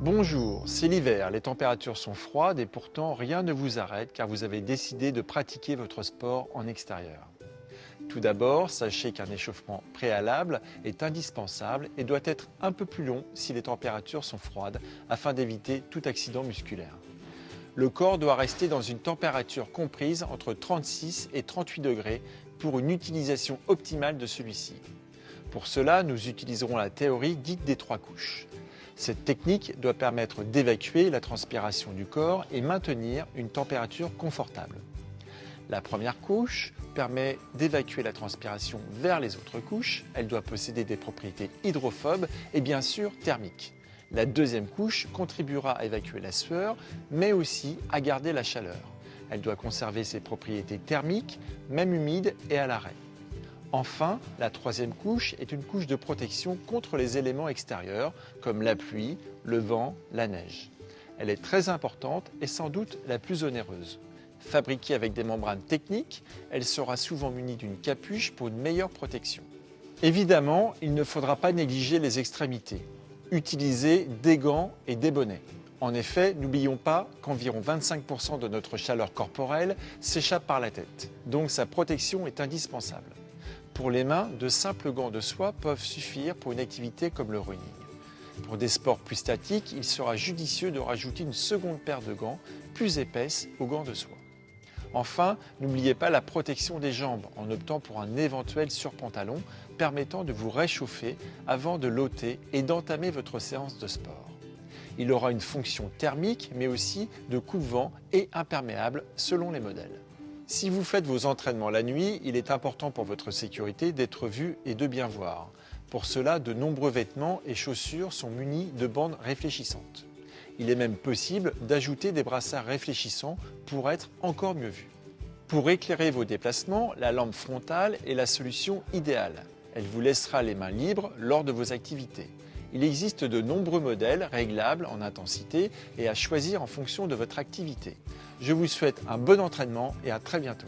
Bonjour, c'est l'hiver, les températures sont froides et pourtant rien ne vous arrête car vous avez décidé de pratiquer votre sport en extérieur. Tout d'abord, sachez qu'un échauffement préalable est indispensable et doit être un peu plus long si les températures sont froides afin d'éviter tout accident musculaire. Le corps doit rester dans une température comprise entre 36 et 38 degrés pour une utilisation optimale de celui-ci. Pour cela, nous utiliserons la théorie dite des 3 couches. Cette technique doit permettre d'évacuer la transpiration du corps et maintenir une température confortable. La première couche permet d'évacuer la transpiration vers les autres couches. Elle doit posséder des propriétés hydrophobes et bien sûr thermiques. La deuxième couche contribuera à évacuer la sueur, mais aussi à garder la chaleur. Elle doit conserver ses propriétés thermiques, même humide et à l'arrêt. Enfin, la troisième couche est une couche de protection contre les éléments extérieurs comme la pluie, le vent, la neige. Elle est très importante et sans doute la plus onéreuse. Fabriquée avec des membranes techniques, elle sera souvent munie d'une capuche pour une meilleure protection. Évidemment, il ne faudra pas négliger les extrémités. Utilisez des gants et des bonnets. En effet, n'oublions pas qu'environ 25% de notre chaleur corporelle s'échappe par la tête, donc sa protection est indispensable. Pour les mains, de simples gants de soie peuvent suffire pour une activité comme le running. Pour des sports plus statiques, il sera judicieux de rajouter une seconde paire de gants plus épaisse aux gants de soie. Enfin, n'oubliez pas la protection des jambes en optant pour un éventuel surpantalon permettant de vous réchauffer avant de l'ôter et d'entamer votre séance de sport. Il aura une fonction thermique mais aussi de coupe-vent et imperméable selon les modèles. Si vous faites vos entraînements la nuit, il est important pour votre sécurité d'être vu et de bien voir. Pour cela, de nombreux vêtements et chaussures sont munis de bandes réfléchissantes. Il est même possible d'ajouter des brassards réfléchissants pour être encore mieux vu. Pour éclairer vos déplacements, la lampe frontale est la solution idéale. Elle vous laissera les mains libres lors de vos activités. Il existe de nombreux modèles réglables en intensité et à choisir en fonction de votre activité. Je vous souhaite un bon entraînement et à très bientôt.